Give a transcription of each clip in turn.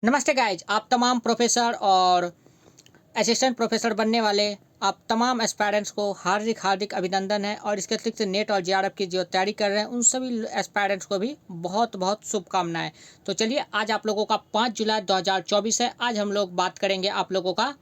नमस्ते गाइज, आप तमाम प्रोफेसर और असिस्टेंट प्रोफेसर बनने वाले आप तमाम एस्पायरेंट्स को हार्दिक हार्दिक अभिनंदन है। और इसके अतिरिक्त नेट और जेआरएफ की जो तैयारी कर रहे हैं उन सभी एस्पायरेंट्स को भी बहुत बहुत शुभकामनाएं। तो चलिए, आज आप लोगों का 5 जुलाई 2024 है। आज हम लोग बात करेंगे आप लोगों का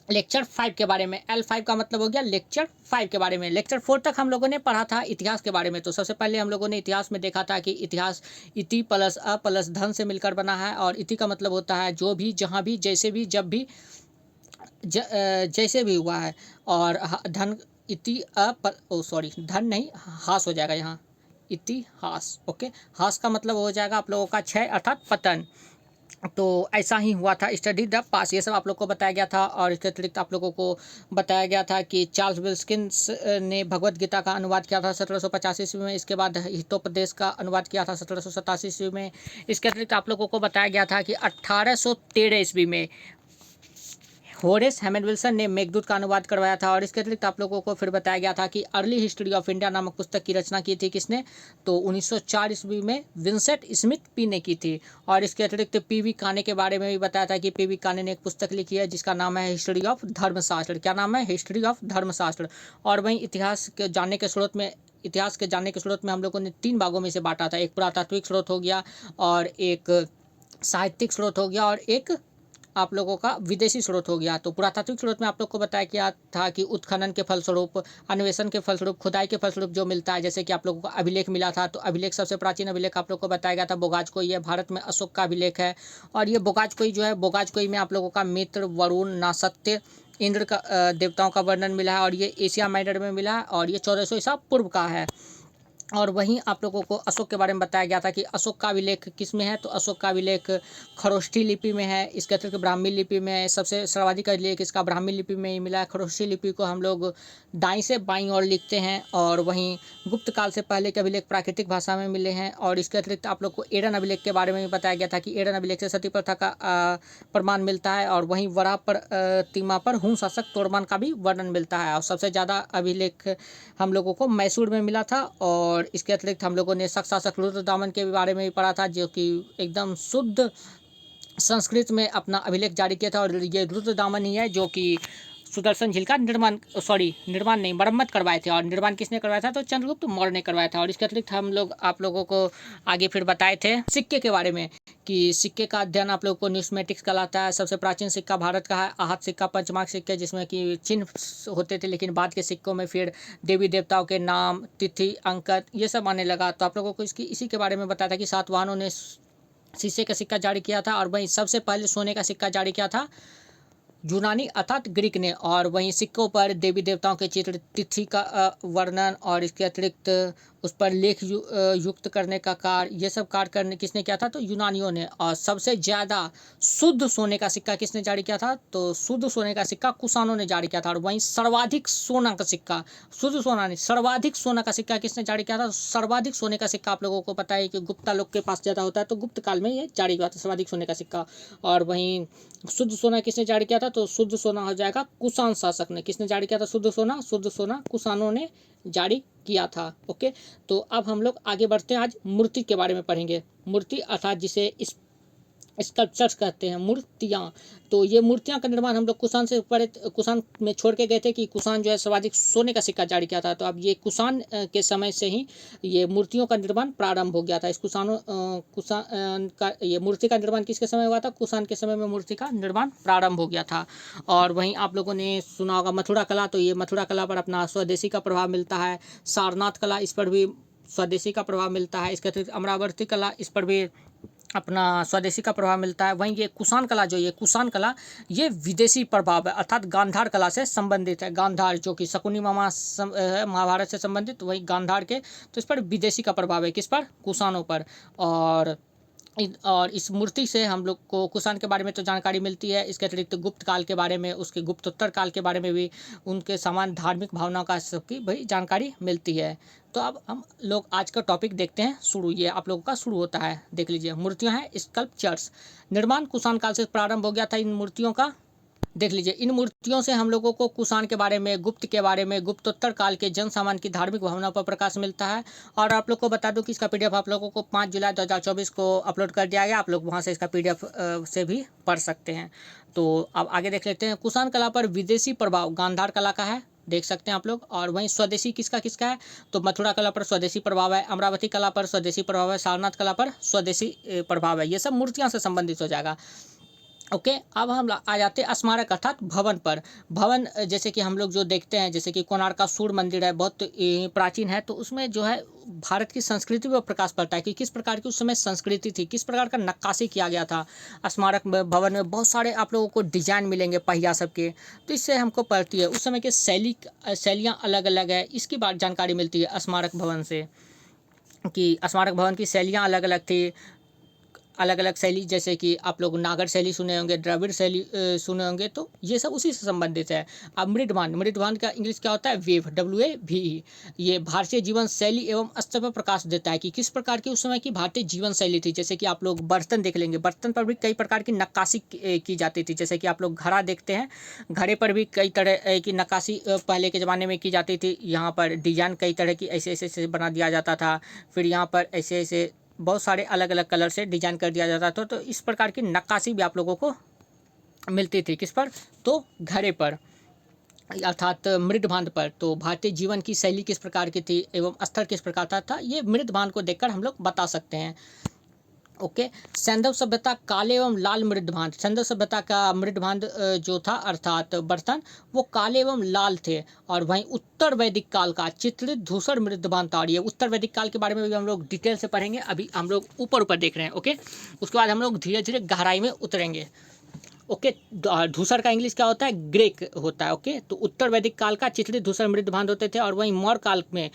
लेक्चर 5 के बारे में। L5 का मतलब हो गया लेक्चर 5 के बारे में। लेक्चर 4 तक हम लोगों ने पढ़ा था इतिहास के बारे में। तो सबसे पहले हम लोगों ने इतिहास में देखा था कि इतिहास इति प्लस अ प्लस धन से मिलकर बना है। और इति का मतलब होता है जो भी, जहाँ भी, जैसे भी, जब भी, जैसे भी हुआ है। और धन इति सॉरी, धन नहीं, हास हो जाएगा यहाँ, इतिहास। ओके, हास का मतलब हो जाएगा आप लोगों का क्षय अर्थात पतन। तो ऐसा ही हुआ था। स्टडी द पास, ये सब आप लोग को बताया गया था। और इसके अतिरिक्त आप लोगों को बताया गया था कि चार्ल्स विल्किंस ने भगवत गीता का अनुवाद किया था 1785 ईस्वी में। इसके बाद हितोपदेश का अनुवाद किया था 1787 ईस्वी में। इसके अतिरिक्त आप लोगों को बताया गया था कि 1813 ईस्वी में होरेस हेमन विल्सन ने मेघदूत का अनुवाद करवाया था। और इसके अतिरिक्त आप लोगों को फिर बताया गया था कि अर्ली हिस्ट्री ऑफ इंडिया नामक पुस्तक की रचना की थी किसने, तो 1904 ईस्वी में विंसेंट स्मिथ पी ने की थी। और इसके अतिरिक्त पीवी काने के बारे में भी बताया था कि पीवी काने ने एक पुस्तक लिखी है जिसका नाम है हिस्ट्री ऑफ धर्मशास्त्र। क्या नाम है? हिस्ट्री ऑफ धर्मशास्त्र। और वहीं इतिहास के जानने के स्रोत में हम लोगों ने 3 भागों में से बांटा था। एक पुरातात्विक स्रोत हो गया, और एक साहित्यिक स्रोत हो गया, और एक आप लोगों का विदेशी स्रोत हो गया। तो पुरातात्विक स्रोत में आप लोग को बताया गया था कि उत्खनन के फलस्वरूप, अन्वेषण के फलस्वरूप, खुदाई के फलस्वरूप जो मिलता है, जैसे कि आप लोगों को अभिलेख मिला था। तो अभिलेख, सबसे प्राचीन अभिलेख आप लोग को बताया गया था बोगाजकोई। ये भारत में अशोक का अभिलेख है। और ये बोगाजकोई जो है, बोगाजकोई में आप लोगों का मित्र, वरुण, नासत्य, इंद्र का देवताओं का वर्णन मिला है। और ये एशिया माइनर में मिला है। और ये 1400 ईसा पूर्व का है। और वहीं आप लोगों को अशोक के बारे में बताया गया था कि अशोक का अभिलेख किस में है, तो अशोक का अभिलेख खरोष्ठी लिपि में है। इसके अतिरिक्त ब्राह्मी लिपि में है। सबसे सर्वाधिक अभिलेख इसका ब्राह्मी लिपि में ही मिला है। खरोष्ठी लिपि को हम लोग दाईं से बाईं ओर लिखते हैं। और वहीं गुप्त काल से पहले के अभिलेख प्राकृतिक भाषा में मिले हैं। और इसके अतिरिक्त आप लोग को एडन अभिलेख के बारे में भी बताया गया था कि एडन अभिलेख से सती प्रथा का प्रमाण मिलता है। और वहीं वराह प्रतिमा पर हुन शासक तोड़मान का भी वर्णन मिलता है। और सबसे ज़्यादा अभिलेख हम लोगों को मैसूर में मिला था। और इसके अतिरिक्त हम लोगों ने शक शासक रुद्रदामन के बारे में भी पढ़ा था, जो कि एकदम शुद्ध संस्कृत में अपना अभिलेख जारी किया था। और ये रुद्रदामन ही है जो कि सुदर्शन झील का निर्माण नहीं, मरम्मत करवाए थे। और निर्माण किसने करवाया था? तो चंद्रगुप्त मौर्य ने करवाया था। और इसके अतिरिक्त हम लोग आप लोगों को आगे फिर बताए थे सिक्के के बारे में, कि सिक्के का अध्ययन आप लोगों को न्यूस्मेटिक्स कहलाता है। सबसे प्राचीन सिक्का भारत का है आहत सिक्का, पंचमार्क सिक्के, जिसमें कि चिन्ह होते थे। लेकिन बाद के सिक्कों में फिर देवी देवताओं के नाम, तिथि, अंक, ये सब आने लगा। तो आप लोगों को इसी के बारे में बताया था कि सातवाहनों ने शीशे का सिक्का जारी किया था। और वहीं सबसे पहले सोने का सिक्का जारी किया था यूनानी अर्थात ग्रीक ने। और वहीं सिक्कों पर देवी देवताओं के चित्र, तिथि का वर्णन, और इसके अतिरिक्त उस पर लेख युक्त करने का कार्य, ये सब कार्य करने किसने किया था? तो यूनानियों ने। और सबसे ज़्यादा शुद्ध सोने का सिक्का किसने जारी किया था? तो शुद्ध सोने का सिक्का कुषाणों ने जारी किया था। और वहीं सर्वाधिक सोना का सिक्का, शुद्ध सोना नहीं, सर्वाधिक सोना का सिक्का किसने जारी किया था? सर्वाधिक सोने का सिक्का आप लोगों को पता है कि गुप्ता लोग के पास ज़्यादा होता है, तो गुप्त काल में ये जारी हुआ था सर्वाधिक सोने का सिक्का। और वहीं शुद्ध सोना किसने जारी किया था? तो शुद्ध सोना हो जाएगा कुषाण शासक ने। किसने जारी किया था शुद्ध सोना? शुद्ध सोना कुषाणों ने जारी किया था। ओके, तो अब हम लोग आगे बढ़ते हैं। आज मूर्ति के बारे में पढ़ेंगे। मूर्ति अर्थात जिसे स्कल्पचर्स कहते हैं, मूर्तियाँ। तो ये मूर्तियाँ का निर्माण हम लोग कुषाण में छोड़ के गए थे कि कुषाण जो है सर्वाधिक सोने का सिक्का जारी किया था। तो अब ये कुषाण के समय से ही ये मूर्तियों का निर्माण प्रारंभ हो गया था। इस कुषाण का ये मूर्ति का निर्माण किसके समय हुआ था? कुषाण के समय में मूर्ति का निर्माण प्रारंभ हो गया था। और वहीं आप लोगों ने सुना होगा मथुरा कला। तो ये मथुरा कला पर अपना स्वदेशी का प्रभाव मिलता है। सारनाथ कला, इस पर भी स्वदेशी का प्रभाव मिलता है। इसके अतिरिक्त अमरावती कला, इस पर भी अपना स्वदेशी का प्रभाव मिलता है। वहीं ये कुषाण कला कुषाण कला ये विदेशी प्रभाव है, अर्थात गांधार कला से संबंधित है। गांधार जो कि शकुनी मामा महाभारत से संबंधित, वही गांधार के, तो इस पर विदेशी का प्रभाव है। किस पर? कुषाणों पर। और इस मूर्ति से हम लोग को कुषाण के बारे में तो जानकारी मिलती है। इसके अतिरिक्त गुप्त काल के बारे में, उसके गुप्तोत्तर काल के बारे में भी, उनके समान धार्मिक भावनाओं का सबकी भाई जानकारी मिलती है। तो अब हम लोग आज का टॉपिक देखते हैं शुरू। ये आप लोगों का शुरू होता है, देख लीजिए। मूर्तियाँ हैं स्कल्पचर्स। निर्माण कुषाण काल से प्रारंभ हो गया था इन मूर्तियों का। देख लीजिए, इन मूर्तियों से हम लोगों को कुषाण के बारे में, गुप्त के बारे में, गुप्तोत्तर काल के जन सामान्य की धार्मिक भावना पर प्रकाश मिलता है। और आप लोग को बता दूं कि इसका पीडीएफ आप लोगों को 5 जुलाई 2024 को अपलोड कर दिया गया। आप लोग वहां से इसका पीडीएफ से भी पढ़ सकते हैं। तो अब आगे देख लेते हैं। कुषाण कला पर विदेशी प्रभाव गांधार कला का है, देख सकते हैं आप लोग। और वहीं स्वदेशी किसका किसका है, तो मथुरा कला पर स्वदेशी प्रभाव है, अमरावती कला पर स्वदेशी प्रभाव है, सारनाथ कला पर स्वदेशी प्रभाव है। ये सब मूर्तियां से संबंधित हो जाएगा। ओके, अब हम आ जाते हैं स्मारक अर्थात भवन पर। भवन जैसे कि हम लोग जो देखते हैं, जैसे कि कोणार्क का सूर्य मंदिर है, बहुत प्राचीन है। तो उसमें जो है भारत की संस्कृति पर प्रकाश पड़ता है कि किस प्रकार की उस समय संस्कृति थी, किस प्रकार का नक्काशी किया गया था। स्मारक भवन में बहुत सारे आप लोगों को डिजाइन मिलेंगे पहिया सबके, तो इससे हमको पड़ती है उस समय की शैलियाँ अलग अलग है, इसकी बात जानकारी मिलती है स्मारक भवन से, कि स्मारक भवन की शैलियाँ अलग अलग थी। अलग अलग शैली, जैसे कि आप लोग नागर शैली सुने होंगे, द्रविड़ शैली सुने होंगे, तो ये सब उसी से संबंधित है। अब मृदभान, मृदभान का इंग्लिश क्या होता है, वेव, WAVE। ये भारतीय जीवन शैली एवं स्तर पर प्रकाश देता है कि किस प्रकार की उस समय की भारतीय जीवन शैली थी। जैसे कि आप लोग बर्तन देख लेंगे, बर्तन पर भी कई प्रकार की नक्काशी की जाती थी। जैसे कि आप लोग घड़ा देखते हैं, घड़े पर भी कई तरह की नक्काशी पहले के ज़माने में की जाती थी। यहाँ पर डिजाइन कई तरह की ऐसे ऐसे बना दिया जाता था। फिर यहाँ पर ऐसे ऐसे बहुत सारे अलग अलग कलर से डिजाइन कर दिया जाता था। तो इस प्रकार की नक्काशी भी आप लोगों को मिलती थी। किस पर, तो घड़े पर अर्थात मृदभान पर। तो भारतीय जीवन की शैली किस प्रकार की थी एवं स्तर किस प्रकार का था, ये मृदभान को देखकर हम लोग बता सकते हैं। ओके, सैंधव सभ्यता काले एवं लाल मृदभांड। सैंधव सभ्यता का मृदभांड जो था अर्थात बर्तन, वो काले एवं लाल थे। और वहीं उत्तर वैदिक काल का चित्रित धूसर मृदभांड था। और ये उत्तर वैदिक काल के बारे में भी हम लोग डिटेल से पढ़ेंगे। अभी हम लोग ऊपर ऊपर देख रहे हैं। ओके, उसके बाद हम लोग धीरे धीरे गहराई में उतरेंगे। ओके, धूसर का इंग्लिश क्या होता है, ग्रेक होता है। ओके, तो उत्तर वैदिक काल का चित्रित धूसर मृदभांड होते थे। और वहीं मौर्य काल में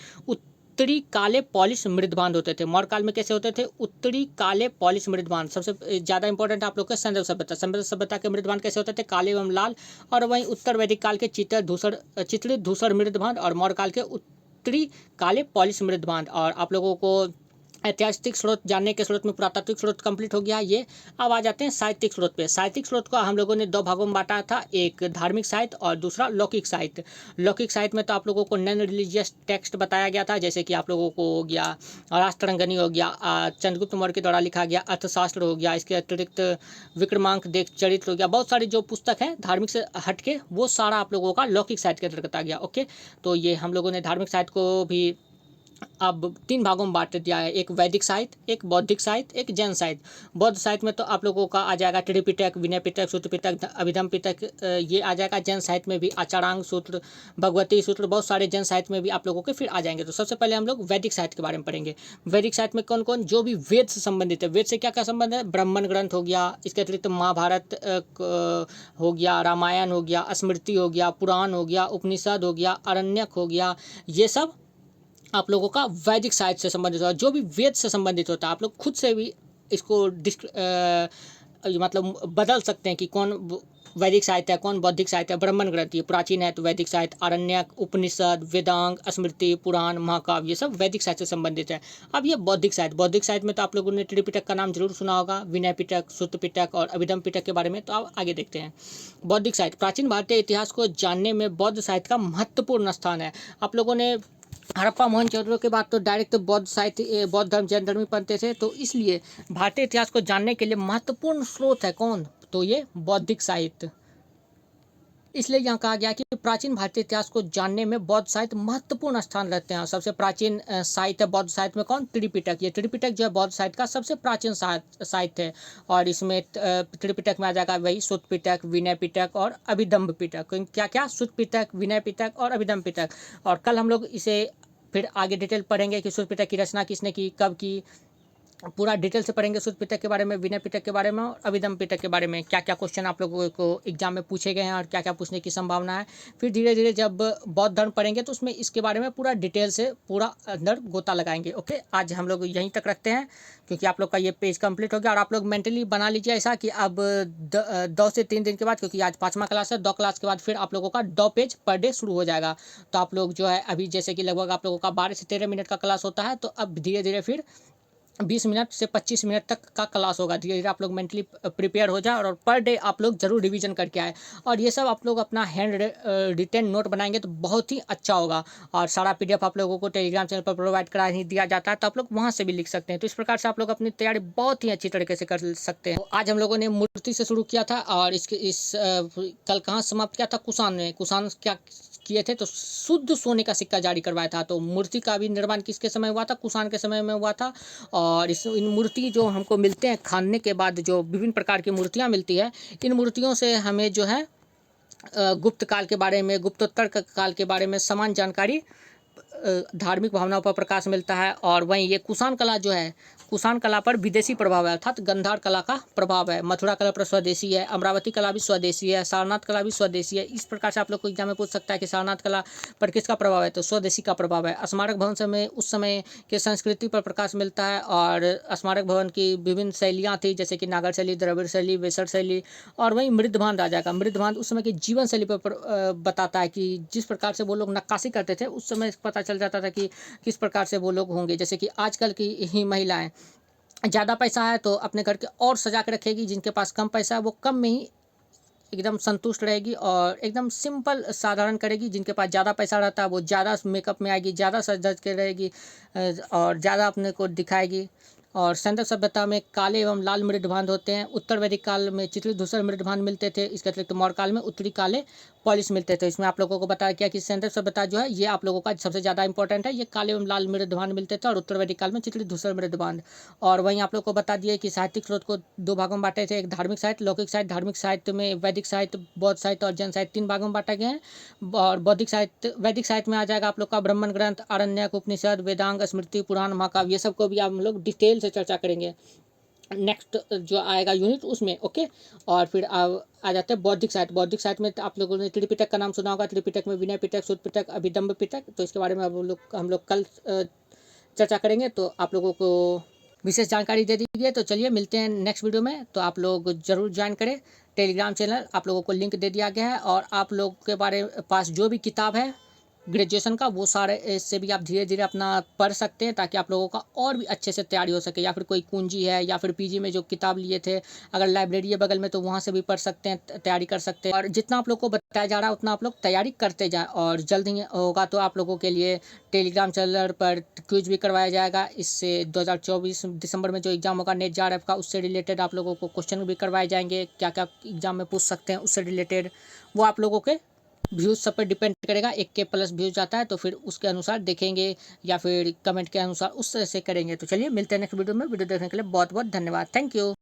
उत्तरी काले पॉलिश मृदभांड होते थे। मौर्य काल में कैसे होते थे, उत्तरी काले पॉलिश मृदभांड। सबसे ज़्यादा इंपॉर्टेंट आप लोग का सैंधव सभ्यता। सैंधव सभ्यता के मृदभांड कैसे होते थे, काले एवं लाल। और वहीं उत्तर वैदिक काल के चित्रित धूसर मृदभांड। और मौर्य काल के उत्तरी काले पॉलिश मृदभांड। और आप लोगों को ऐतिहासिक स्रोत जानने के स्रोत में पुरातात्विक स्रोत कंप्लीट हो गया ये। अब आ जाते हैं साहित्यिक स्रोत पे। साहित्यिक स्रोत को हम लोगों ने 2 भागों में बांटा था, एक धार्मिक साहित्य और दूसरा लौकिक साहित्य। लौकिक साहित्य में तो आप लोगों को नॉन रिलीजियस टेक्स्ट बताया गया था, जैसे कि आप लोगों को हो गया राष्ट्ररंगनी हो गया, चंद्रगुप्त मौर्य के द्वारा लिखा गया अर्थशास्त्र हो गया, इसके अतिरिक्त विक्रमांक देख चरित्र हो गया। बहुत सारी जो पुस्तक हैं धार्मिक से हटके, वो सारा आप लोगों का लौकिक साहित्य के अंतर्गत आ गया। ओके, तो ये हम लोगों ने धार्मिक साहित्य को भी अब 3 भागों में बांट दिया है, एक वैदिक साहित्य, एक बौद्धिक साहित्य, एक जैन साहित्य। बौद्ध साहित्य में तो आप लोगों का आ जाएगा त्रिपिटक, विनय पिटक, सूत्र पिटक, अभिधम पिटक, ये आ जाएगा। जैन साहित्य में भी आचारांग सूत्र, भगवती सूत्र, बहुत सारे जैन साहित्य में भी आप लोगों के फिर आ जाएंगे। तो सबसे पहले हम लोग वैदिक साहित्य के बारे में पढ़ेंगे। वैदिक साहित्य में कौन कौन, जो भी वेद से संबंधित है। वेद से क्या क्या संबंध है, ब्राह्मण ग्रंथ हो गया, इसके अतिरिक्त महाभारत हो गया, रामायण हो गया, स्मृति हो गया, पुराण हो गया, उपनिषद हो गया, अरण्यक हो गया। ये सब आप लोगों का वैदिक साहित्य से संबंधित होता है। जो भी वेद से संबंधित होता है, आप लोग खुद से भी इसको मतलब बदल सकते हैं कि कौन वैदिक साहित्य है, कौन बौद्धिक साहित्य है। ब्राह्मण ग्रंथ ये प्राचीन है, तो वैदिक साहित्य, अरण्यक, उपनिषद, वेदांग, स्मृति, पुराण, महाकाव्य, ये सब वैदिक साहित्य से संबंधित है। अब ये बौद्धिक साहित्य, बौद्धिक साहित्य में तो आप लोगों ने त्रिपिटक का नाम जरूर सुना होगा, विनय पिटक, सूत्र पिटक और अभिधम पिटक के बारे में। तो आप आगे देखते हैं। बौद्धिक साहित्य, प्राचीन भारतीय इतिहास को जानने में बौद्ध साहित्य का महत्वपूर्ण स्थान है। आप लोगों ने हड़प्पा मोहनजोदड़ो के बाद तो डायरेक्ट बौद्ध साहित्य, बौद्ध धर्म, जैन धर्म ही पढ़ते थे। तो इसलिए भारतीय इतिहास को जानने के लिए महत्वपूर्ण स्रोत है कौन, तो ये बौद्धिक साहित्य। इसलिए यहाँ कहा गया कि प्राचीन भारतीय इतिहास को जानने में बौद्ध साहित्य महत्वपूर्ण स्थान रखते हैं। सबसे प्राचीन साहित्य बौद्ध साहित्य में कौन, त्रिपिटक। ये त्रिपिटक जो है बौद्ध साहित्य का सबसे प्राचीन साहित्य है। और इसमें त्रिपिटक में आ जाएगा वही सूत्र पिटक, विनय पिटक और अभिधम्म पिटक। क्या क्या, सूत्र पिटक, विनय पिटक और अभिधम्म पिटक। और कल हम लोग इसे फिर आगे डिटेल पढ़ेंगे कि सूत्र पिटक की रचना किसने की, कब की, पूरा डिटेल से पढ़ेंगे। सूत्र पिटक के बारे में, विनय पिटक के बारे में और अभिधम्म पिटक के बारे में, क्या क्या क्वेश्चन आप लोगों को एग्जाम में पूछे गए हैं और क्या क्या पूछने की संभावना है। फिर धीरे धीरे जब बौद्ध धर्म पढ़ेंगे तो उसमें इसके बारे में पूरा डिटेल से पूरा अंदर गोता लगाएंगे। ओके, आज हम लोग यहीं तक रखते हैं, क्योंकि आप लोग का ये पेज कंप्लीट हो गया। और आप लोग मेंटली बना लीजिए ऐसा कि अब 2 से 3 दिन के बाद, क्योंकि आज 5वां क्लास है, 2 क्लास के बाद फिर आप लोगों का 2 पेज पर डे शुरू हो जाएगा। तो आप लोग जो है अभी जैसे कि लगभग आप लोगों का 12 से 13 मिनट का क्लास होता है, तो अब धीरे धीरे फिर 20 मिनट से 25 मिनट तक का क्लास होगा। धीरे धीरे आप लोग मेंटली प्रिपेयर हो जाए और पर डे आप लोग जरूर रिवीजन करके आए। और ये सब आप लोग अपना हैंड रिटेन नोट बनाएंगे तो बहुत ही अच्छा होगा। और सारा पीडीएफ आप लोगों को टेलीग्राम चैनल पर प्रोवाइड करा ही दिया जाता है, तो आप लोग वहाँ से भी लिख सकते हैं। तो इस प्रकार से आप लोग अपनी तैयारी बहुत ही अच्छी तरीके से कर सकते हैं। तो आज हम लोगों ने मूर्ति से शुरू किया था और इसके कल कहाँ समाप्त किया था, कुषाण ने। कुषाण क्या किए थे, तो शुद्ध सोने का सिक्का जारी करवाया था। तो मूर्ति का भी निर्माण किसके समय हुआ था, कुषाण के समय में हुआ था। और इन मूर्ति जो हमको मिलते हैं खानने के बाद, जो विभिन्न प्रकार की मूर्तियाँ मिलती है, इन मूर्तियों से हमें जो है गुप्त काल के बारे में, गुप्तोत्तर काल के बारे में समान जानकारी, धार्मिक भावनाओं पर प्रकाश मिलता है। और वहीं ये कुषाण कला जो है, कुषाण कला पर विदेशी प्रभाव है, अर्थात गंधार कला का प्रभाव है। मथुरा कला पर स्वदेशी है, अमरावती कला भी स्वदेशी है, सारनाथ कला भी स्वदेशी है। इस प्रकार से आप लोग को एग्जाम में पूछ सकता है कि सारनाथ कला पर किसका प्रभाव है, तो स्वदेशी का प्रभाव है। स्मारक भवन समय उस समय के संस्कृति पर प्रकाश मिलता है। और स्मारक भवन की विभिन्न शैलियाँ थी, जैसे कि नागर शैली, द्रविड़ शैली, वेसर शैली। और वहीं मृद्धभान राजा का, मृद्धभान उस समय की जीवन शैली पर बताता है कि जिस प्रकार से वो लोग नक्काशी करते थे, उस समय पता चल जाता था कि किस प्रकार से वो लोग होंगे। जैसे कि आजकल की ही महिलाएं, ज़्यादा पैसा है तो अपने घर के और सजा के रखेगी, जिनके पास कम पैसा है वो कम में ही एकदम संतुष्ट रहेगी और एकदम सिंपल साधारण करेगी। जिनके पास ज़्यादा पैसा रहता है वो ज़्यादा मेकअप में आएगी, ज़्यादा सज धज के रहेगी और ज़्यादा अपने को दिखाएगी। और सैंडल सभ्यता में काले एवं लाल मृद्धभांड होते हैं। उत्तर वैदिक काल में चित्रित धूसर मृद्धभांड मिलते थे। इसके अतिरिक्त मौर्य काल में उत्तरी काले पॉलिश मिलते थे। इसमें आप लोगों को बताया गया कि सैंडल सभ्यता जो है ये आप लोगों का सबसे ज़्यादा इंपॉर्टेंट है। ये काले एवं लाल मृद्धभांड मिलते थे और उत्तर वैदिक काल में चित्रित धूसर मृद्धभांड। और वहीं आप लोग को बता दिए कि साहित्यिक स्रोत को दो भागों में बांटे थे, एक धार्मिक साहित्य, लौकिक साहित्य। धार्मिक साहित्य में वैदिक साहित्य, बौद्ध साहित्य और जैन साहित्य 3 भागों में बांटे गए हैं। और बौद्धिक साहित्य, वैदिक साहित्य में आ जाएगा आप लोग का ब्राह्मण ग्रंथ, आरण्यक, उपनिषद, वेदांग, स्मृति, पुराण, महाकाव्य। ये सब को भी हम लोग डिटेल से चर्चा करेंगे नेक्स्ट जो आएगा यूनिट उसमें। ओके। और फिर आ जाते हैं बौद्धिक साहित्य। बौद्धिक साहित्य में आप लोगों ने त्रिपिटक का नाम सुना होगा। त्रिपिटक में विनय पिटक, सुत पिटक, अभिधम्म पिटक। तो इसके बारे में हम लोग कल चर्चा करेंगे। तो आप लोगों को विशेष जानकारी दे दी गई है। तो चलिए मिलते हैं नेक्स्ट वीडियो में। तो आप लोग जरूर ज्वाइन करें टेलीग्राम चैनल, आप लोगों को लिंक दे दिया गया है। और आप लोग के पास जो भी किताब है ग्रेजुएशन का, वो सारे इससे भी आप धीरे धीरे अपना पढ़ सकते हैं, ताकि आप लोगों का और भी अच्छे से तैयारी हो सके। या फिर कोई कुंजी है या फिर पीजी में जो किताब लिए थे, अगर लाइब्रेरी है बगल में तो वहाँ से भी पढ़ सकते हैं, तैयारी कर सकते हैं। और जितना आप लोग को बताया जा रहा है उतना आप लोग तैयारी करते जाएँ। और जल्द ही होगा तो आप लोगों के लिए टेलीग्राम चैनल पर क्विज भी करवाया जाएगा। इससे 2024 दिसंबर में जो एग्ज़ाम होगा नेट जेआरएफ का, उससे रिलेटेड आप लोगों को क्वेश्चन भी करवाए जाएंगे। क्या क्या एग्ज़ाम में पूछ सकते हैं उससे रिलेटेड, वो आप लोगों के व्यूज़ सब पर डिपेंड करेगा। 1K प्लस व्यूज़ जाता है तो फिर उसके अनुसार देखेंगे, या फिर कमेंट के अनुसार उस तरह से करेंगे। तो चलिए मिलते हैं नेक्स्ट वीडियो में। वीडियो देखने के लिए बहुत बहुत धन्यवाद। Thank you.